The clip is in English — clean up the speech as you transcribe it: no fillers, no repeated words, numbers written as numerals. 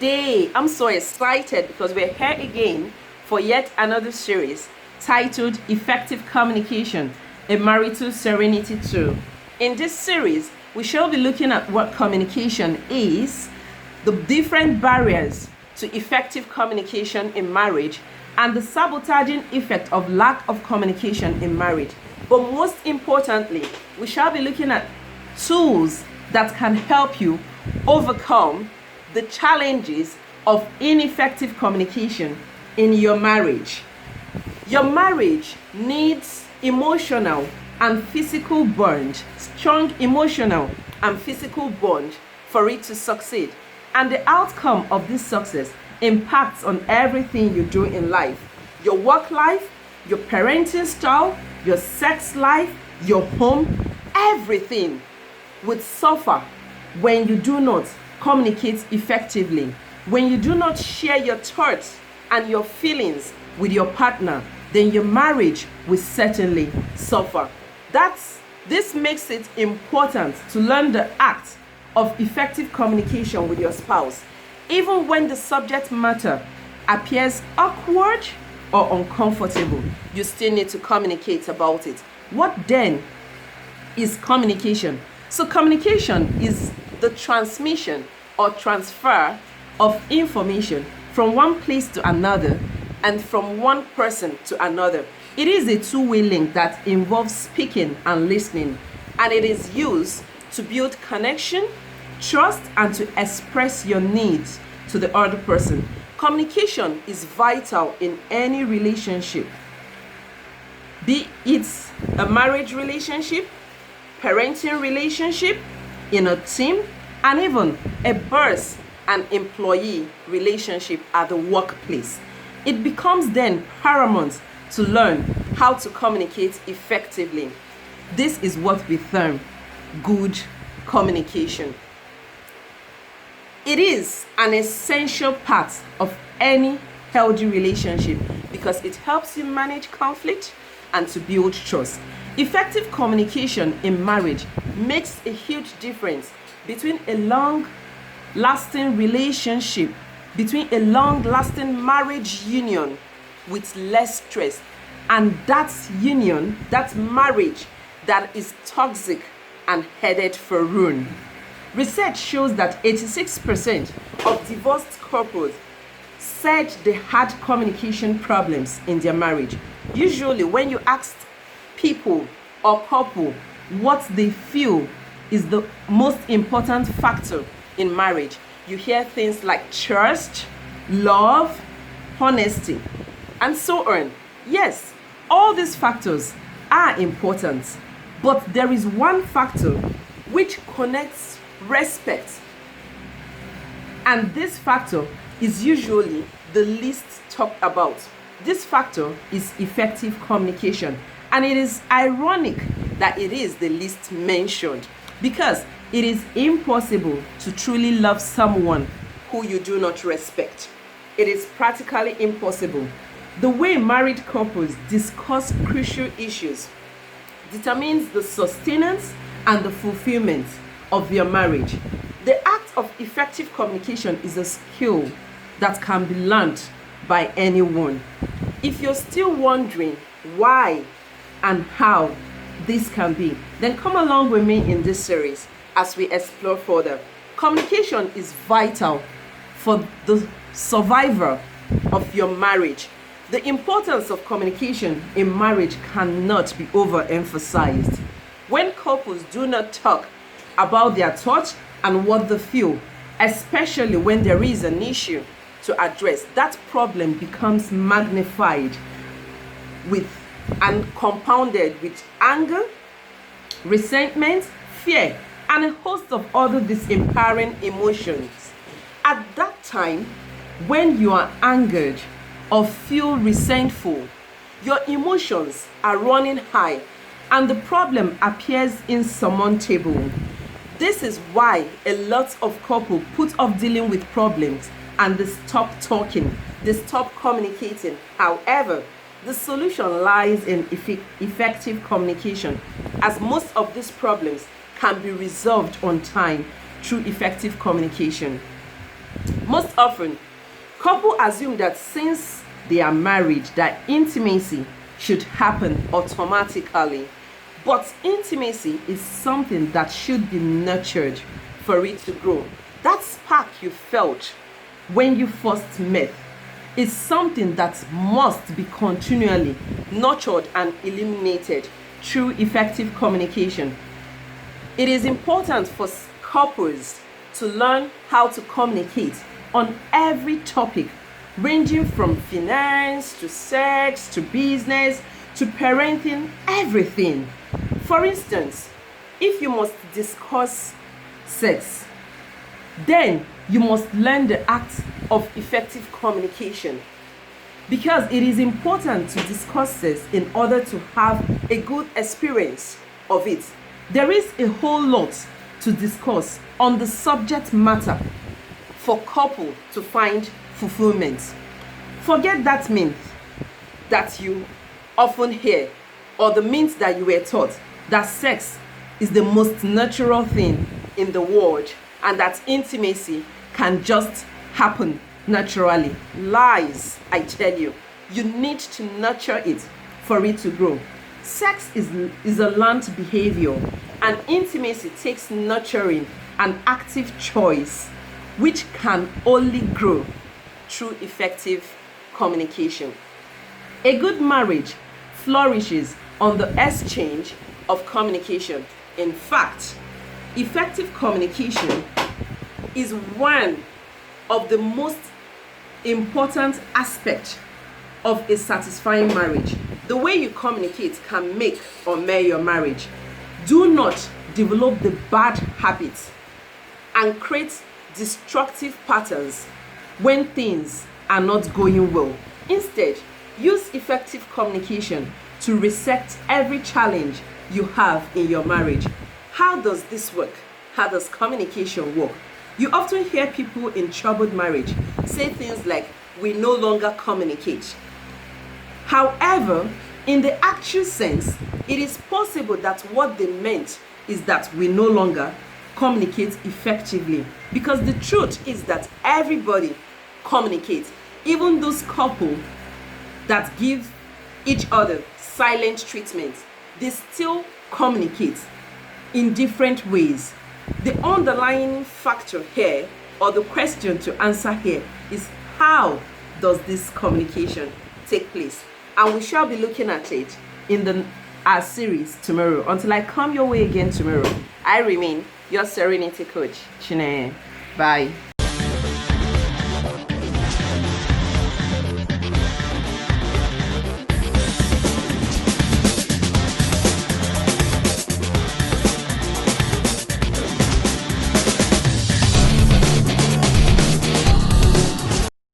Today, I'm so excited because we're here again for yet another series titled Effective Communication, a Marital Serenity Tool. In this series, we shall be looking at what communication is, the different barriers to effective communication in marriage, and the sabotaging effect of lack of communication in marriage. But most importantly, we shall be looking at tools that can help you overcome the challenges of ineffective communication in your marriage. Your marriage needs emotional and physical bond, strong emotional and physical bond for it to succeed. And the outcome of this success impacts on everything you do in life. Your work life, your parenting style, your sex life, your home, everything would suffer when you do not communicate effectively. When you do not share your thoughts and your feelings with your partner, then your marriage will certainly suffer. This makes it important to learn the act of effective communication with your spouse. Even when the subject matter appears awkward or uncomfortable, you still need to communicate about it. What then is communication? So communication is the transmission or transfer of information from one place to another and from one person to another. It is a two-way link that involves speaking and listening, and it is used to build connection, trust, and to express your needs to the other person. Communication is vital in any relationship, be it a marriage relationship, parenting relationship, in a team, and even a boss and employee relationship at the workplace. It becomes then paramount to learn how to communicate effectively. This is what we term good communication. It is an essential part of any healthy relationship because it helps you manage conflict and to build trust. Effective communication in marriage makes a huge difference between a long-lasting relationship, between a long-lasting marriage union with less stress, and that union, that marriage that is toxic and headed for ruin. Research shows that 86% of divorced couples said they had communication problems in their marriage. Usually, when you ask people or couple what they feel is the most important factor in marriage, you hear things like trust, love, honesty, and so on. Yes, all these factors are important, but there is one factor which connects respect, and this factor is usually the least talked about. This factor is effective communication, and it is ironic that it is the least mentioned because it is impossible to truly love someone who you do not respect. It is practically impossible. The way married couples discuss crucial issues determines the sustenance and the fulfillment of their marriage. The act of effective communication is a skill that can be learned by anyone. If you're still wondering why and how this can be, then come along with me in this series as we explore further. Communication is vital for the survival of your marriage. The importance of communication in marriage cannot be overemphasized. When couples do not talk about their thoughts and what they feel, especially when there is an issue to address, that problem becomes magnified and compounded with anger, resentment, fear, and a host of other disempowering emotions. At that time, when you are angered or feel resentful, your emotions are running high and the problem appears insurmountable. This is why a lot of couples put off dealing with problems and they stop talking, they stop communicating. However, the solution lies in effective communication, as most of these problems can be resolved on time through effective communication. Most often, couples assume that since they are married, that intimacy should happen automatically. But intimacy is something that should be nurtured for it to grow. That spark you felt when you first met is something that must be continually nurtured and eliminated through effective communication. It is important for couples to learn how to communicate on every topic, ranging from finance to sex to business to parenting, everything. For instance, if you must discuss sex, then you must learn the act of effective communication, because it is important to discuss this in order to have a good experience of it. There is a whole lot to discuss on the subject matter for couple to find fulfillment. Forget that myth that you often hear, or the myth that you were taught, that sex is the most natural thing in the world and that intimacy can just happen naturally. Lies, I tell you. You need to nurture it for it to grow. Sex is a learned behavior, and intimacy takes nurturing and active choice, which can only grow through effective communication. A good marriage flourishes on the exchange of communication. In fact, effective communication is one of the most important aspects of a satisfying marriage. The way you communicate can make or mar your marriage. Do not develop the bad habits and create destructive patterns when things are not going well. Instead, use effective communication to reset every challenge you have in your marriage. How does this work? How does communication work? You often hear people in troubled marriage say things like, "We no longer communicate." However, in the actual sense, it is possible that what they meant is that we no longer communicate effectively, because the truth is that everybody communicates. Even those couples that give each other silent treatment, they still communicate in different ways. The underlying factor here, or the question to answer here, is how does this communication take place? And we shall be looking at it in our series tomorrow. Until I come your way again tomorrow, I remain your Serenity Coach, Chineye. Bye.